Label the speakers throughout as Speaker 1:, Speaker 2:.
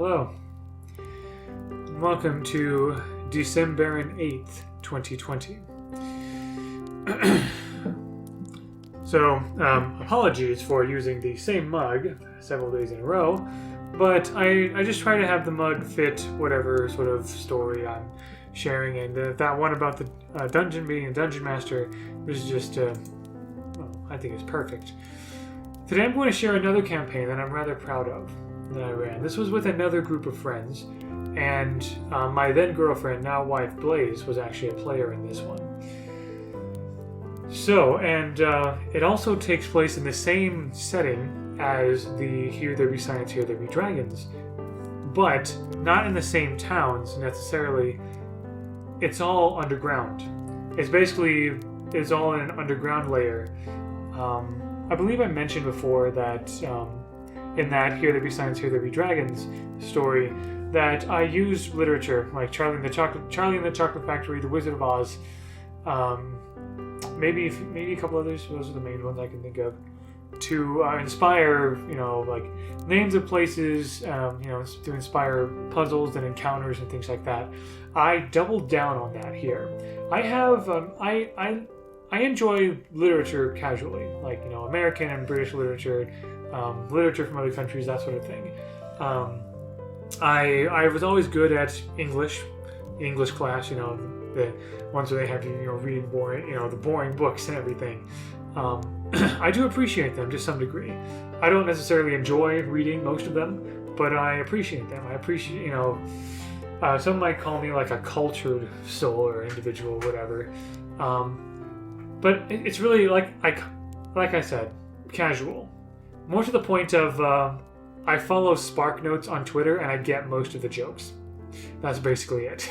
Speaker 1: Hello, and welcome to December 8th, 2020. Apologies for using the same mug several days in a row, but I just try to have the mug fit whatever sort of story I'm sharing, and that one about the dungeon being a dungeon master was just, I think it's perfect. Today I'm going to share another campaign that I'm rather proud of that I ran. This was with another group of friends, and my then girlfriend, now wife Blaze, was actually a player in this one. So, and it also takes place in the same setting as the Here There Be Science, Here There Be Dragons, but not in the same towns necessarily. It's all underground. It's all in an underground layer. I believe I mentioned before that in that Here There Be Science, Here There Be Dragons story, that I used literature like Charlie and the Chocolate Factory, The Wizard of Oz, maybe a couple others. Those are the main ones I can think of, to inspire, like names of places, to inspire puzzles and encounters and things like that. I doubled down on that here. I have I enjoy literature casually, like American and British literature, literature from other countries, that sort of thing. I was always good at English class, the ones where they have you reading boring, the boring books and everything. I do appreciate them to some degree. I don't necessarily enjoy reading most of them, but I appreciate them. I appreciate, some might call me like a cultured soul or individual, whatever. But it's really like I said, casual. More to the point of, I follow Spark Notes on Twitter and I get most of the jokes. That's basically it.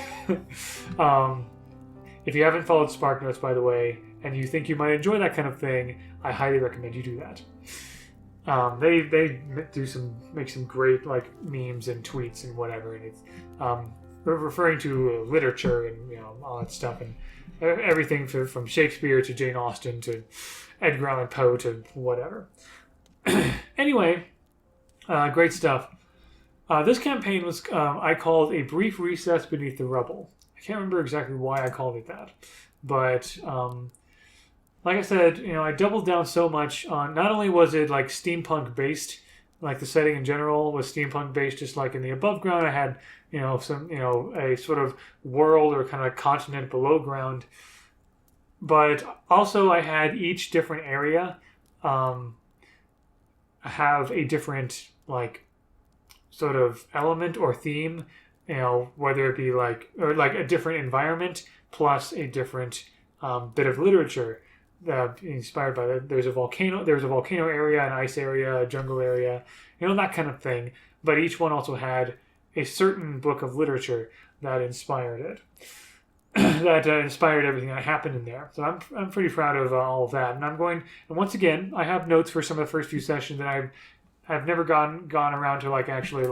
Speaker 1: If you haven't followed Spark Notes, by the way, and you think you might enjoy that kind of thing, I highly recommend you do that. They make some great memes and tweets and whatever, and it's referring to literature and all that stuff, and everything from Shakespeare to Jane Austen to Edgar Allan Poe to whatever. Anyway, great stuff. This campaign was I called A Brief Recess Beneath the Rubble. I can't remember exactly why I called it that, but like I said, I doubled down so much on, not only was it steampunk based, like the setting in general was steampunk based, just like in the above ground I had a sort of world or kind of continent below ground, but also I had each different area have a different sort of element or theme, whether it be a different environment plus a different bit of literature inspired by that. There's a volcano area, an ice area, a jungle area, that kind of thing. But each one also had a certain book of literature that inspired it, that inspired everything that happened in there. So I'm pretty proud of all of that. And once again, I have notes for some of the first few sessions that I've never gone around to actually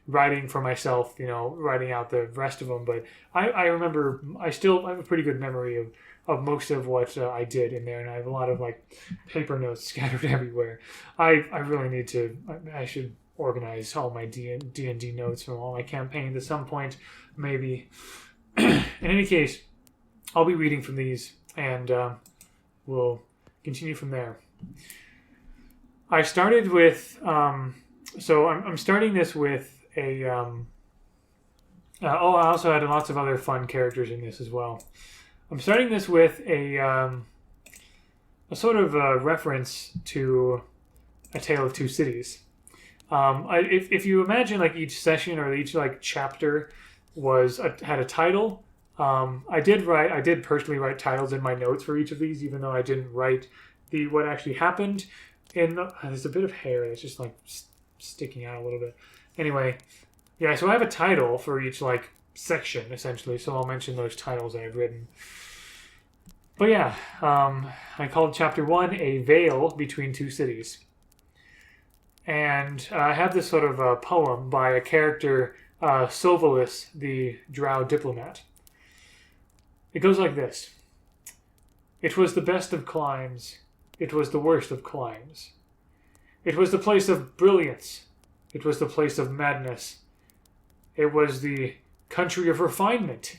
Speaker 1: writing for myself, writing out the rest of them. But I remember, I have a pretty good memory of most of what I did in there, and I have a lot of paper notes scattered everywhere. I really need to. I should organize all my D&D notes from all my campaigns at some point, maybe. In any case, I'll be reading from these, and we'll continue from there. I started with, so I'm starting this with a, I also had lots of other fun characters in this as well. I'm starting this with a sort of a reference to A Tale of Two Cities. If you imagine each session or each chapter had a title, I did personally write titles in my notes for each of these, even though I didn't write what actually happened. There's a bit of hair that's just sticking out a little bit. Anyway, yeah, so I have a title for each section essentially, so I'll mention those titles that I've written. But yeah, I called chapter 1 A Veil Between Two Cities. And I have this sort of a poem by a character, Sovalis, the drow diplomat. It goes like this. It was the best of climes. It was the worst of climes. It was the place of brilliance. It was the place of madness. It was the country of refinement.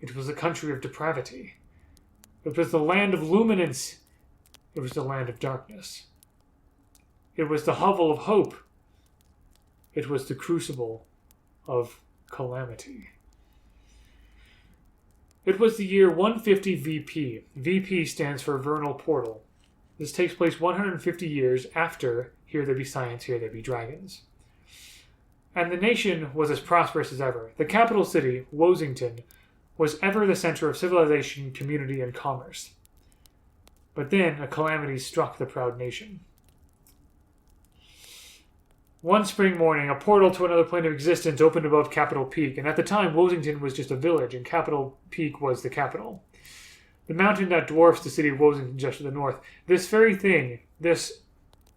Speaker 1: It was the country of depravity. It was the land of luminance. It was the land of darkness. It was the hovel of hope. It was the crucible of calamity. It was the year 150 VP. VP stands for Vernal Portal. This takes place 150 years after Here There Be Science, Here There Be Dragons. And the nation was as prosperous as ever. The capital city, Wosington, was ever the center of civilization, community, and commerce. But then a calamity struck the proud nation. One spring morning, a portal to another plane of existence opened above Capitol Peak, and at the time, Wosington was just a village, and Capitol Peak was the capital. The mountain that dwarfs the city of Wosington just to the north. This very thing, this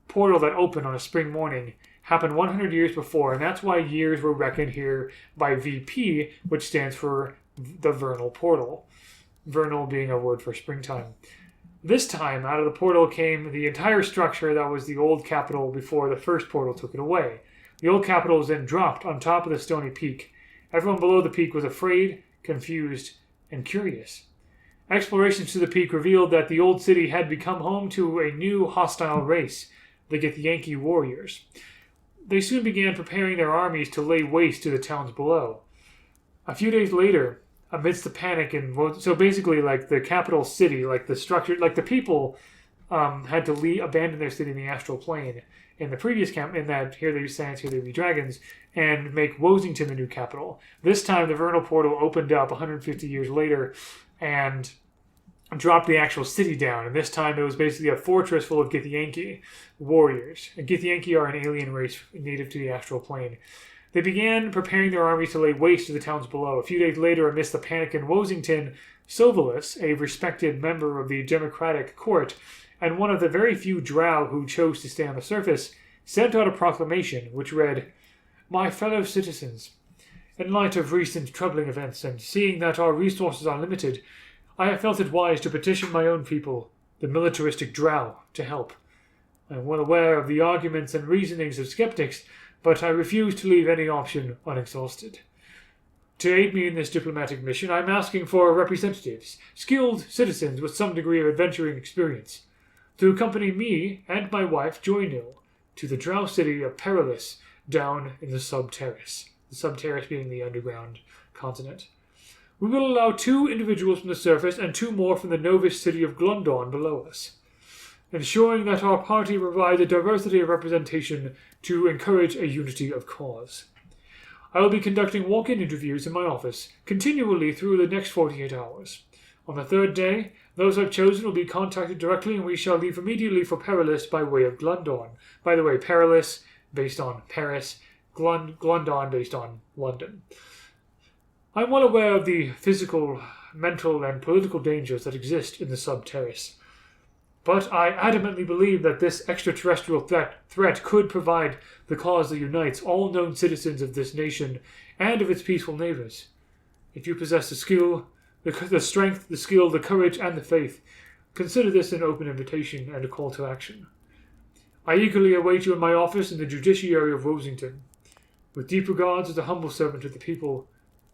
Speaker 1: portal that opened on a spring morning, happened 100 years before, and that's why years were reckoned here by VP, which stands for the Vernal Portal. Vernal being a word for springtime. This time, out of the portal came the entire structure that was the old capital before the first portal took it away. The old capital was then dropped on top of the stony peak. Everyone below the peak was afraid, confused, and curious. Explorations to the peak revealed that the old city had become home to a new hostile race, the Githyanki warriors. They soon began preparing their armies to lay waste to the towns below. A few days later, amidst the panic, so basically, like the capital city, like the structure, like the people had to abandon their city in the astral plane in the previous camp, in that Here There Be Science, Here There Be Dragons, and make Wosington the new capital. This time, the Vernal Portal opened up 150 years later and dropped the actual city down. And this time, it was basically a fortress full of Githyanki warriors. And Githyanki are an alien race native to the astral plane. They began preparing their armies to lay waste to the towns below. A few days later, amidst the panic in Wosington, Sovalis, a respected member of the Democratic Court, and one of the very few drow who chose to stay on the surface, sent out a proclamation which read, "My fellow citizens, in light of recent troubling events and seeing that our resources are limited, I have felt it wise to petition my own people, the militaristic drow, to help. I am well aware of the arguments and reasonings of skeptics, but I refuse to leave any option unexhausted. To aid me in this diplomatic mission, I am asking for representatives, skilled citizens with some degree of adventuring experience, to accompany me and my wife, Joynil, to the drow city of Perilous, down in the Subterranean. The Subterranean being the underground continent. We will allow 2 individuals from the surface and 2 more from the novice city of Glundon below us, ensuring that our party provides a diversity of representation to encourage a unity of cause. I will be conducting walk-in interviews in my office continually through the next 48 hours. On the 3rd day, those I've chosen will be contacted directly, and we shall leave immediately for Perilous by way of Glundon." By the way, Perilous based on Paris, Glundon based on London. "I'm well aware of the physical, mental, and political dangers that exist in the Subterranean. But I adamantly believe that this extraterrestrial threat could provide the cause that unites all known citizens of this nation and of its peaceful neighbors. If you possess the skill, the strength, the skill, the courage, and the faith, consider this an open invitation and a call to action. I eagerly await you in my office in the judiciary of Wosington. With deep regards as a humble servant of the people,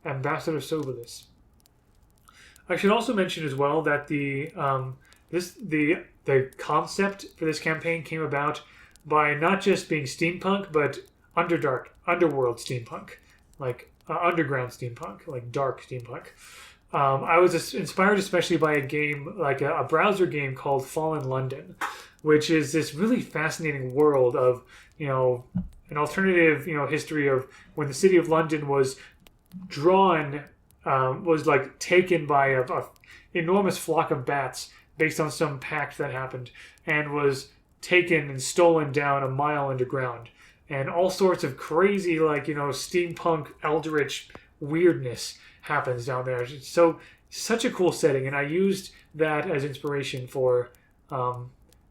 Speaker 1: Ambassador Sovalis." I should also mention as well that the concept for this campaign came about by not just being steampunk, but underworld steampunk, like underground steampunk, like dark steampunk. I was inspired especially by a game, like a browser game called Fallen London, which is this really fascinating world of, an alternative, history of when the city of London was taken by a enormous flock of bats based on some pact that happened, and was taken and stolen down a mile underground. And all sorts of crazy, steampunk, eldritch weirdness happens down there. It's such a cool setting, and I used that as inspiration for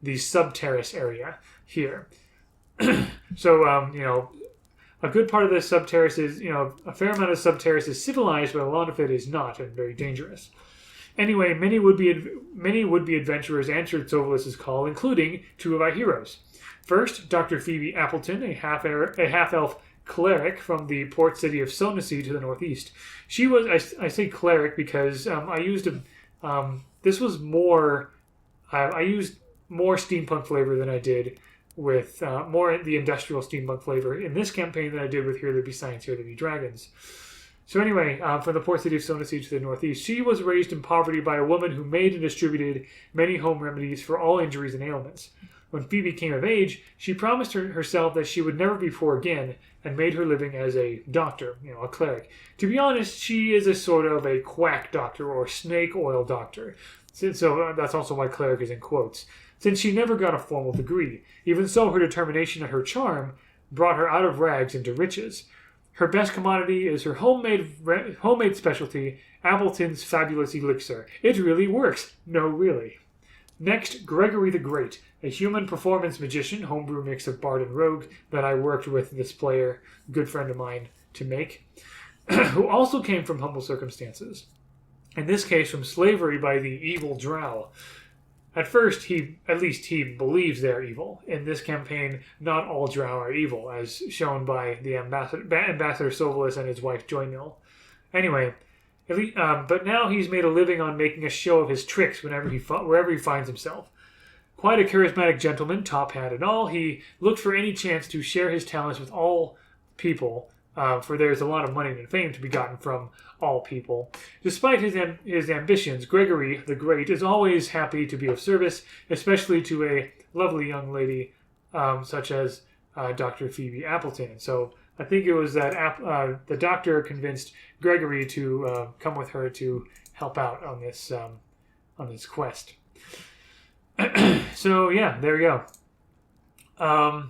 Speaker 1: the Subterranean area here. A good part of the Subterranean is, a fair amount of Subterranean is civilized, but a lot of it is not, and very dangerous. Anyway, many would-be adventurers answered Sovalis' call, including 2 of our heroes. First, Dr. Phoebe Appleton, a half-elf cleric from the port city of Sonasi to the northeast. She was, I say cleric because I used this was more, I used more steampunk flavor than I did with more the industrial steampunk flavor in this campaign than I did with Here There Be Science, Here There Be Dragons. So anyway, from the port city of Sonasi to the northeast, she was raised in poverty by a woman who made and distributed many home remedies for all injuries and ailments. When Phoebe came of age, she promised herself that she would never be poor again and made her living as a doctor, a cleric. To be honest, she is a sort of a quack doctor or snake oil doctor. So that's also why cleric is in quotes. Since she never got a formal degree. Even so, her determination and her charm brought her out of rags into riches. Her best commodity is her homemade specialty, Appleton's Fabulous Elixir. It really works. No, really. Next, Gregory the Great, a human performance magician, homebrew mix of bard and rogue that I worked with this player, good friend of mine, to make, who also came from humble circumstances. In this case, from slavery by the evil Drow. At first, at least he believes they're evil. In this campaign, not all Drow are evil, as shown by the Ambassador Sovolus and his wife Joynil. Anyway, but now he's made a living on making a show of his tricks wherever he finds himself. Quite a charismatic gentleman, top hat and all, he looked for any chance to share his talents with all people, for there's a lot of money and fame to be gotten from all people. Despite his ambitions, Gregory the Great is always happy to be of service, especially to a lovely young lady such as Dr. Phoebe Appleton. So I think it was that the doctor convinced Gregory to come with her to help out on this quest. So yeah, there you go.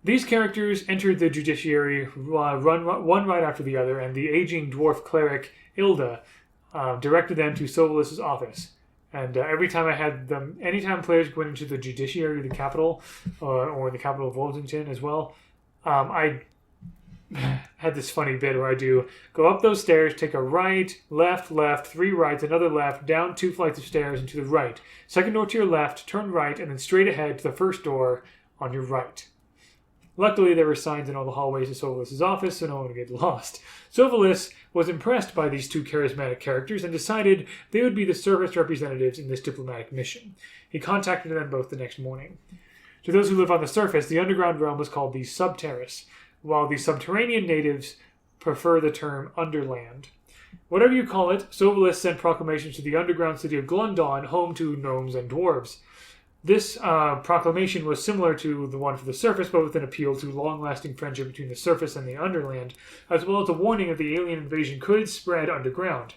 Speaker 1: These characters entered the judiciary one right after the other, and the aging dwarf cleric Ilda directed them to Sovolus's office. And anytime players went into the judiciary, the capital, or the capital of Wolsington as well, I had this funny bit where I do go up those stairs, take a right, left, 3 rights, another left, down 2 flights of stairs and to the right. Second door to your left, turn right, and then straight ahead to the first door on your right. Luckily, there were signs in all the hallways of Sovolus's office, so no one would get lost. Sovolus was impressed by these 2 charismatic characters and decided they would be the service representatives in this diplomatic mission. He contacted them both the next morning. To those who live on the surface, the underground realm is called the Subterrace, while the Subterranean natives prefer the term Underland. Whatever you call it, Sovolus sent proclamations to the underground city of Glundon, home to gnomes and dwarves. This proclamation was similar to the one for the surface, but with an appeal to long-lasting friendship between the surface and the underland, as well as a warning that the alien invasion could spread underground.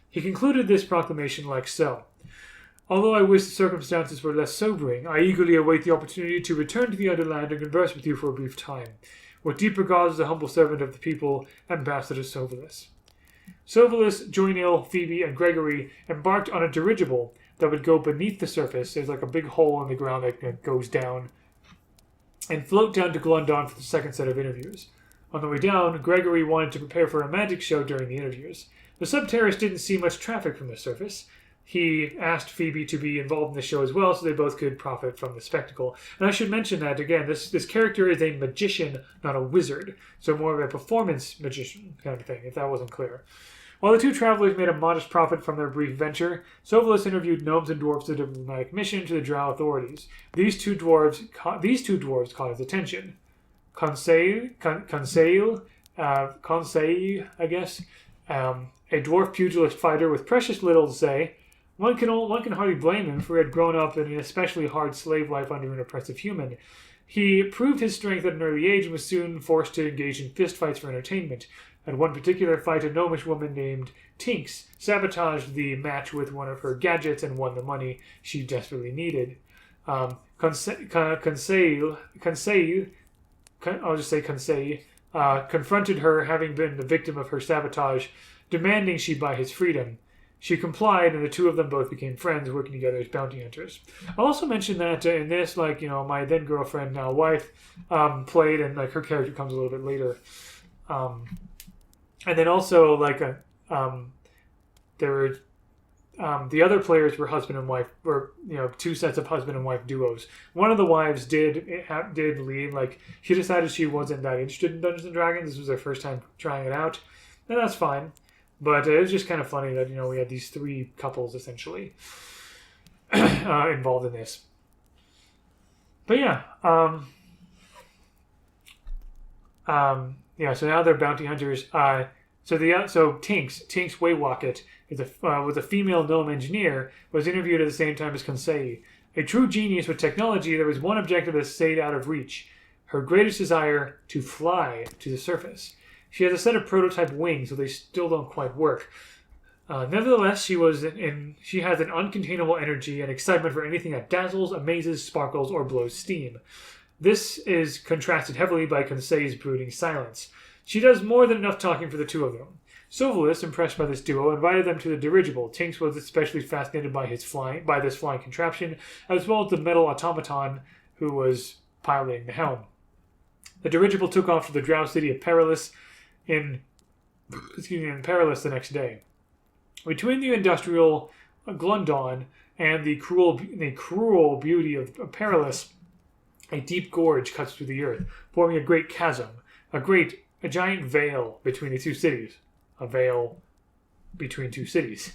Speaker 1: He concluded this proclamation like so. Although I wish the circumstances were less sobering, I eagerly await the opportunity to return to the underland and converse with you for a brief time. With deep regards, the humble servant of the people, Ambassador Sovolus. Sovolus, Joynil, Phoebe, and Gregory embarked on a dirigible that would go beneath the surface. There's like a big hole in the ground that goes down, and float down to Glundon for the second set of interviews. On the way down, Gregory wanted to prepare for a magic show during the interviews. The Subterrace didn't see much traffic from the surface. He asked Phoebe to be involved in the show as well, so they both could profit from the spectacle. And I should mention that, again, this character is a magician, not a wizard. So more of a performance magician kind of thing, if that wasn't clear. While the 2 travelers made a modest profit from their brief venture, Sovolus interviewed gnomes and dwarves to the diplomatic mission to the Drow authorities. These two dwarves caught his attention. Conseil, I guess, a dwarf pugilist fighter with precious little to say. One can hardly blame him, for he had grown up in an especially hard slave life under an oppressive human. He proved his strength at an early age and was soon forced to engage in fistfights for entertainment. At one particular fight, a gnomish woman named Tinks sabotaged the match with one of her gadgets and won the money she desperately needed. Conseil, I'll just say Conseil, confronted her, having been the victim of her sabotage, demanding she buy his freedom. She complied, and the 2 of them both became friends, working together as bounty hunters. I'll also mention that in this, my then girlfriend, now wife, played, and her character comes a little bit later. And then also, there were The other players were husband and wife, or two sets of husband and wife duos. One of the wives did leave. Like, she decided she wasn't that interested in Dungeons and Dragons. This was her first time trying it out, and that's fine. But it was just kind of funny that we had these three couples essentially involved in this. But yeah, so now they're bounty hunters. So Tinks Waywocket was a female gnome engineer, was interviewed at the same time as Konsei. A true genius with technology, there was one objective that stayed out of reach: her greatest desire to fly to the surface. She has a set of prototype wings, so they still don't quite work. Nevertheless, she has an uncontainable energy and excitement for anything that dazzles, amazes, sparkles, or blows steam. This is contrasted heavily by Konsei's brooding silence. She does more than enough talking for the two of them. Sovalis, impressed by this duo, invited them to the dirigible. Tinks was especially fascinated by this flying contraption, as well as the metal automaton who was piloting the helm. The dirigible took off to the drow city of Perilous in Perilous the next day. Between the industrial Glundon and the cruel beauty of Perilous, a deep gorge cuts through the earth, forming a great chasm, a giant veil between the two cities. A veil between two cities.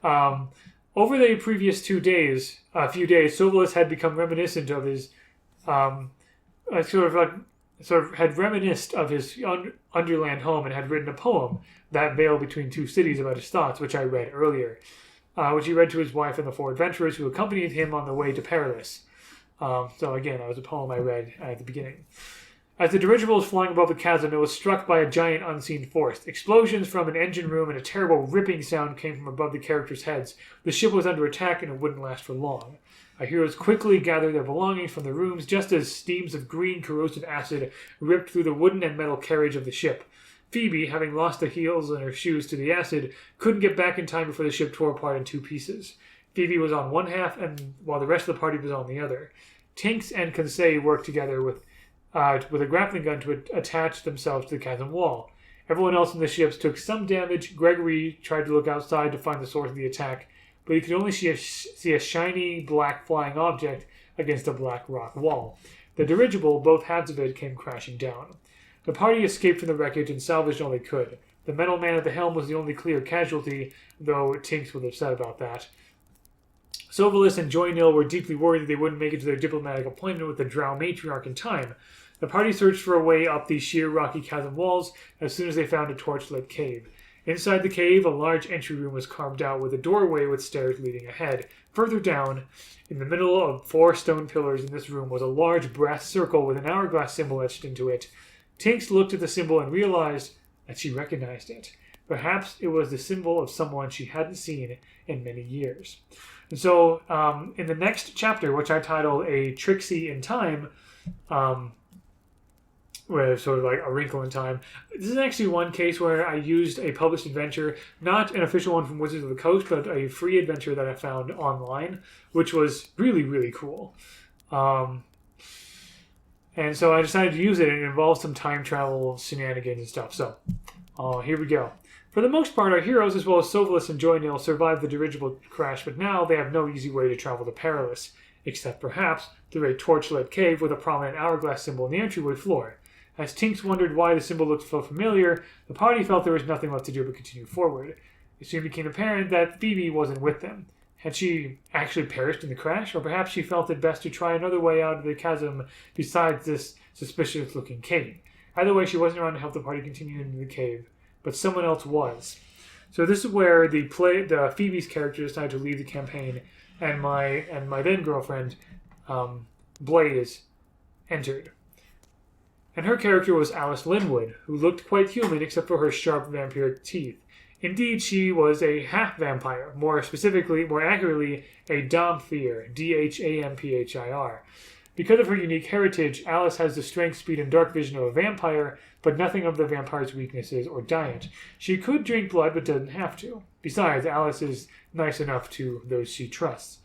Speaker 1: Over the previous few days, Sovalis had become reminiscent of his, had reminisced of his underland home and had written a poem, That Veil Between Two Cities, about his thoughts, which I read earlier, which he read to his wife and the four adventurers who accompanied him on the way to Perilous. So again, that was a poem I read at the beginning. As the dirigible was flying above the chasm, it was struck by a giant unseen force. Explosions from an engine room and a terrible ripping sound came from above the characters' heads. The ship was under attack and it wouldn't last for long. Our heroes quickly gathered their belongings from the rooms just as steams of green corrosive acid ripped through the wooden and metal carriage of the ship. Phoebe, having lost the heels and her shoes to the acid, couldn't get back in time before the ship tore apart in two pieces. Phoebe was on one half, and while the rest of the party was on the other. Tinks and Konsei worked together with a grappling gun to attach themselves to the chasm wall. Everyone else in the ships took some damage. Gregory tried to look outside to find the source of the attack, but he could only see a shiny black flying object against a black rock wall. The dirigible, both halves of it, came crashing down. The party escaped from the wreckage and salvaged all they could. The metal man at the helm was the only clear casualty, though Tinks was upset about that. Sovalis and Joynil were deeply worried that they wouldn't make it to their diplomatic appointment with the Drow matriarch in time. The party searched for a way up the sheer rocky chasm walls as soon as they found a torchlit cave. Inside the cave, a large entry room was carved out with a doorway with stairs leading ahead. Further down, in the middle of 4 stone pillars in this room, was a large brass circle with an hourglass symbol etched into it. Tinks looked at the symbol and realized that she recognized it. Perhaps it was the symbol of someone she hadn't seen in many years. And so, in the next chapter, which I titled A Trixie in Time, where sort of like a wrinkle in time. This is actually one case where I used a published adventure, not an official one from Wizards of the Coast, but a free adventure that I found online, which was really, really cool. And so I decided to use it, and it involves some time travel shenanigans and stuff. So, here we go. For the most part, our heroes, as well as Sovalis and Joynil, survived the dirigible crash, but now they have no easy way to travel to Perilous, except perhaps through a torchlit cave with a prominent hourglass symbol in the entryway floor. As Tinks wondered why the symbol looked so familiar, the party felt there was nothing left to do but continue forward. It soon became apparent that Phoebe wasn't with them. Had she actually perished in the crash, or perhaps she felt it best to try another way out of the chasm besides this suspicious-looking cave. Either way, she wasn't around to help the party continue into the cave, but someone else was. So this is where the Phoebe's character decided to leave the campaign, and my then girlfriend, Blaze, entered. And her character was Alice Linwood, who looked quite human except for her sharp vampiric teeth. Indeed, she was a half-vampire, more accurately, a Dhamphyr, Dhamphir. Because of her unique heritage, Alice has the strength, speed, and dark vision of a vampire, but nothing of the vampire's weaknesses or diet. She could drink blood, but doesn't have to. Besides, Alice is nice enough to those she trusts.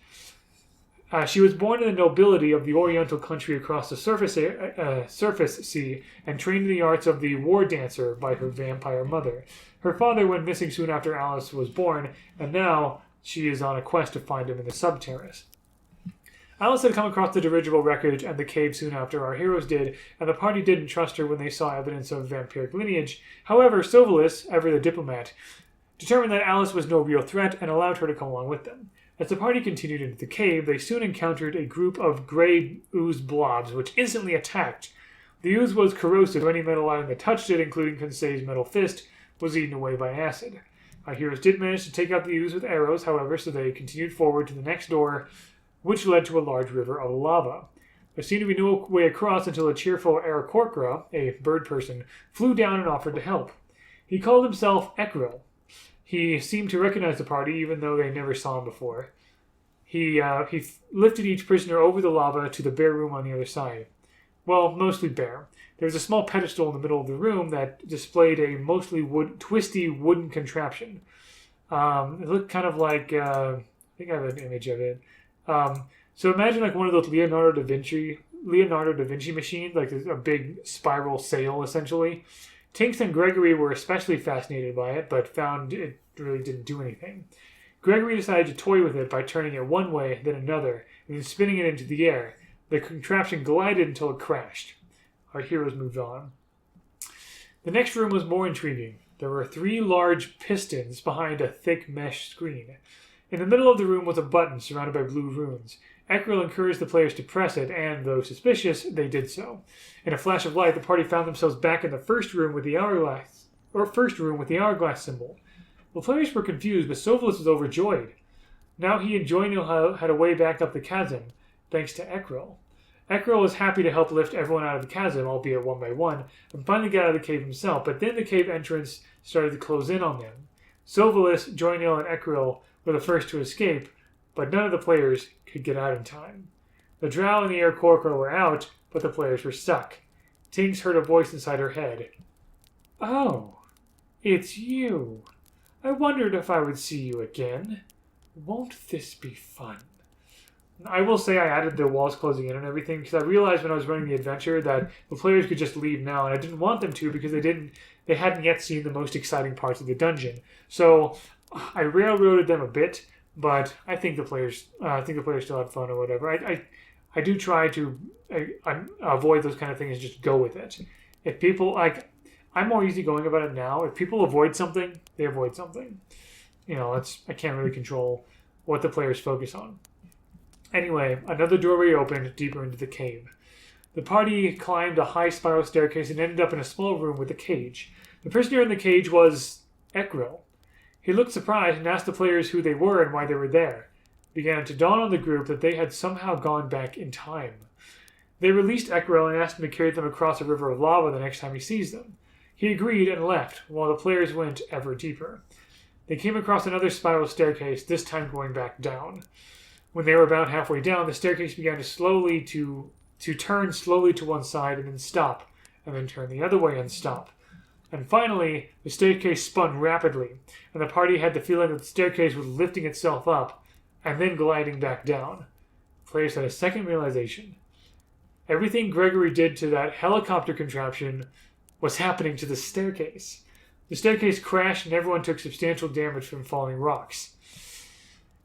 Speaker 1: She was born in the nobility of the oriental country across the surface sea and trained in the arts of the war dancer by her vampire mother. Her father went missing soon after Alice was born, and now she is on a quest to find him in the Subterranean. Alice had come across the dirigible wreckage and the cave soon after our heroes did, and the party didn't trust her when they saw evidence of vampiric lineage. However, Sovalis, ever the diplomat, determined that Alice was no real threat and allowed her to come along with them. As the party continued into the cave, they soon encountered a group of grey ooze blobs, which instantly attacked. The ooze was corrosive, so any metal item that touched it, including Conseil's metal fist, was eaten away by acid. Our heroes did manage to take out the ooze with arrows, however, so they continued forward to the next door, which led to a large river of lava. There seemed to be no way across until a cheerful Aarakocra, a bird person, flew down and offered to help. He called himself Ekril. He seemed to recognize the party, even though they never saw him before. He lifted each prisoner over the lava to the bare room on the other side. Well, mostly bare. There was a small pedestal in the middle of the room that displayed a mostly twisty wooden contraption. It looked kind of like, I think I have an image of it. So imagine like one of those Leonardo da Vinci machines, like a big spiral sail, essentially. Tinks and Gregory were especially fascinated by it, but found it really didn't do anything. Gregory decided to toy with it by turning it one way, then another, and then spinning it into the air. The contraption glided until it crashed. Our heroes moved on. The next room was more intriguing. There were 3 large pistons behind a thick mesh screen. In the middle of the room was a button surrounded by blue runes. Ekril encouraged the players to press it, and, though suspicious, they did so. In a flash of light, the party found themselves back in the first room with the hourglass symbol. The players were confused, but Sovalis was overjoyed. Now he and Joinil had a way back up the chasm, thanks to Ekril. Ekril was happy to help lift everyone out of the chasm, albeit one by one, and finally got out of the cave himself, but then the cave entrance started to close in on them. Sovalis, Joinil, and Ekril were the first to escape, but none of the players could get out in time. The drow and the Aarakocra were out, but the players were stuck. Tinks heard a voice inside her head. "Oh, it's you. I wondered if I would see you again. Won't this be fun?" I will say I added the walls closing in and everything because I realized when I was running the adventure that the players could just leave now, and I didn't want them to because they hadn't yet seen the most exciting parts of the dungeon. So I railroaded them a bit, but I think the players still had fun or whatever. I do try to avoid those kind of things and just go with it. If people I'm more easygoing about it now. If people avoid something, they avoid something. I can't really control what the players focus on. Anyway, another doorway opened deeper into the cave. The party climbed a high spiral staircase and ended up in a small room with a cage. The prisoner in the cage was Ekril. He looked surprised and asked the players who they were and why they were there. It began to dawn on the group that they had somehow gone back in time. They released Ekril and asked him to carry them across a river of lava the next time he sees them. He agreed and left, while the players went ever deeper. They came across another spiral staircase, this time going back down. When they were about halfway down, the staircase began to turn slowly to one side and then stop, and then turn the other way and stop. And finally, the staircase spun rapidly, and the party had the feeling that the staircase was lifting itself up and then gliding back down. The players had a second realization. Everything Gregory did to that helicopter contraption was happening to the staircase. The staircase crashed and everyone took substantial damage from falling rocks.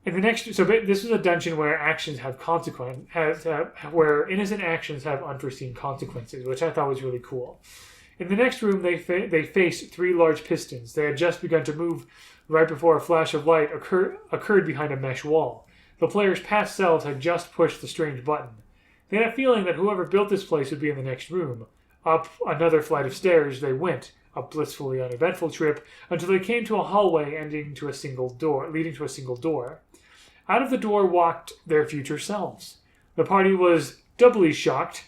Speaker 1: This is a dungeon where actions have where innocent actions have unforeseen consequences, which I thought was really cool. In the next room, they faced 3 large pistons. They had just begun to move right before a flash of light occurred behind a mesh wall. The players' past selves had just pushed the strange button. They had a feeling that whoever built this place would be in the next room. Up another flight of stairs they went, a blissfully uneventful trip, until they came to a hallway leading to a single door. Out of the door walked their future selves. The party was doubly shocked.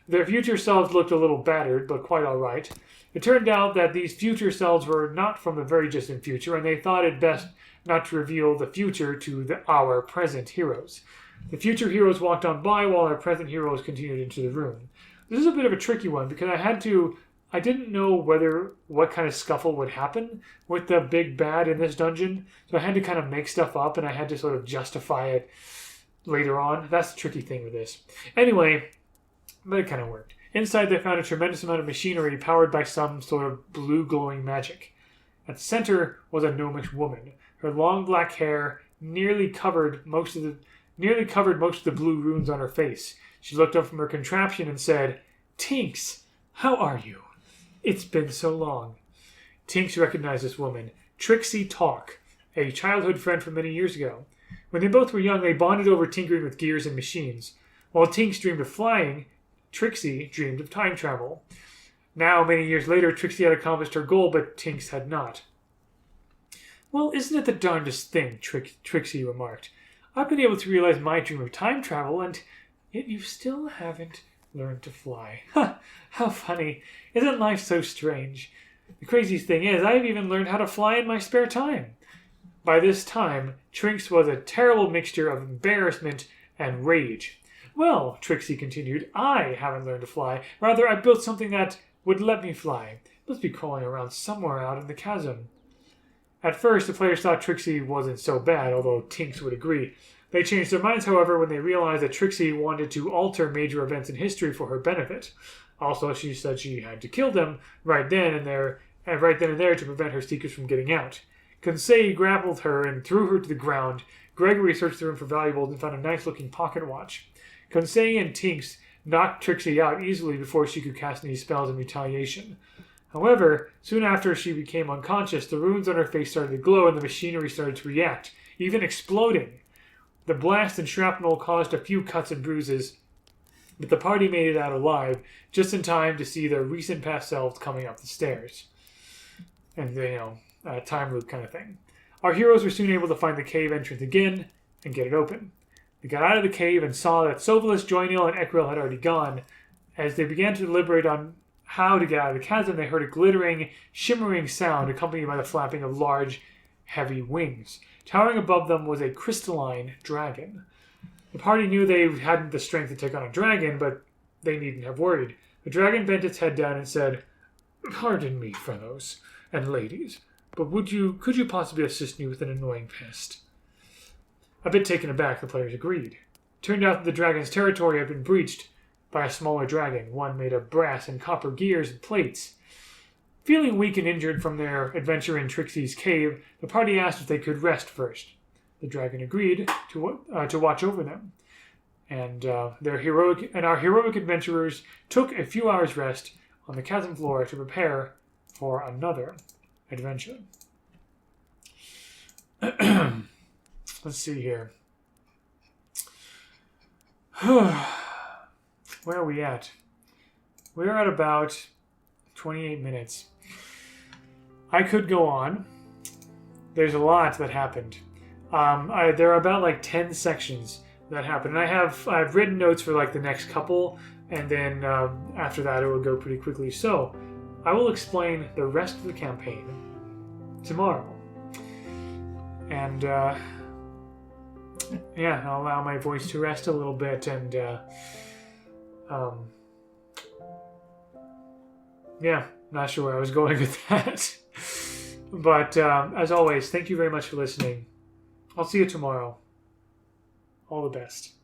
Speaker 1: Their future selves looked a little battered, but quite all right. It turned out that these future selves were not from the very distant future, and they thought it best not to reveal the future to our present heroes. The future heroes walked on by while our present heroes continued into the room. This is a bit of a tricky one because I didn't know what kind of scuffle would happen with the big bad in this dungeon, so I had to kind of make stuff up and I had to sort of justify it later on. That's the tricky thing with this. Anyway, but it kind of worked. Inside they found a tremendous amount of machinery powered by some sort of blue glowing magic. At the center was a gnomish woman. Her long black hair nearly covered most of the blue runes on her face. She looked up from her contraption and said, "Tinks, how are you? It's been so long." Tinks recognized this woman, Trixie Talk, a childhood friend from many years ago. When they both were young, they bonded over tinkering with gears and machines. While Tinks dreamed of flying, Trixie dreamed of time travel. Now, many years later, Trixie had accomplished her goal, but Tinks had not. "Well, isn't it the darndest thing," Trixie remarked. "I've been able to realize my dream of time travel, and yet you still haven't learned to fly." Ha! How funny. Isn't life so strange? The craziest thing is, I've even learned how to fly in my spare time. By this time, Trix was a terrible mixture of embarrassment and rage. "Well," Trixie continued, "I haven't learned to fly. Rather, I built something that would let me fly. It must be crawling around somewhere out in the chasm." At first, the players thought Trixie wasn't so bad, although Tinks would agree. They changed their minds, however, when they realized that Trixie wanted to alter major events in history for her benefit. Also, she said she had to kill them right then and there to prevent her secrets from getting out. Conseil grappled her and threw her to the ground. Gregory searched the room for valuables and found a nice-looking pocket watch. Conseil and Tinks knocked Trixie out easily before she could cast any spells in retaliation. However, soon after she became unconscious, the runes on her face started to glow and the machinery started to react, even exploding. The blast and shrapnel caused a few cuts and bruises, but the party made it out alive, just in time to see their recent past selves coming up the stairs. And, time loop kind of thing. Our heroes were soon able to find the cave entrance again and get it open. They got out of the cave and saw that Sovalis, Joynil, and Ekril had already gone. As they began to deliberate on how to get out of the chasm, they heard a glittering, shimmering sound accompanied by the flapping of large, heavy wings. Towering above them was a crystalline dragon. The party knew they hadn't the strength to take on a dragon, but they needn't have worried. The dragon bent its head down and said, "Pardon me, fellows and ladies, but could you possibly assist me with an annoying pest?" A bit taken aback, the players agreed. It turned out that the dragon's territory had been breached by a smaller dragon, one made of brass and copper gears and plates. Feeling weak and injured from their adventure in Trixie's cave, the party asked if they could rest first. The dragon agreed to watch over them, and our heroic adventurers took a few hours' rest on the chasm floor to prepare for another adventure. Let's see here. Where are we at? We're at about 28 minutes. I could go on. There's a lot that happened. There are about like 10 sections that happened. And I've written notes for like the next couple, and then after that it will go pretty quickly. So I will explain the rest of the campaign tomorrow. And I'll allow my voice to rest a little bit, and not sure where I was going with that. But as always, thank you very much for listening. I'll see you tomorrow. All the best.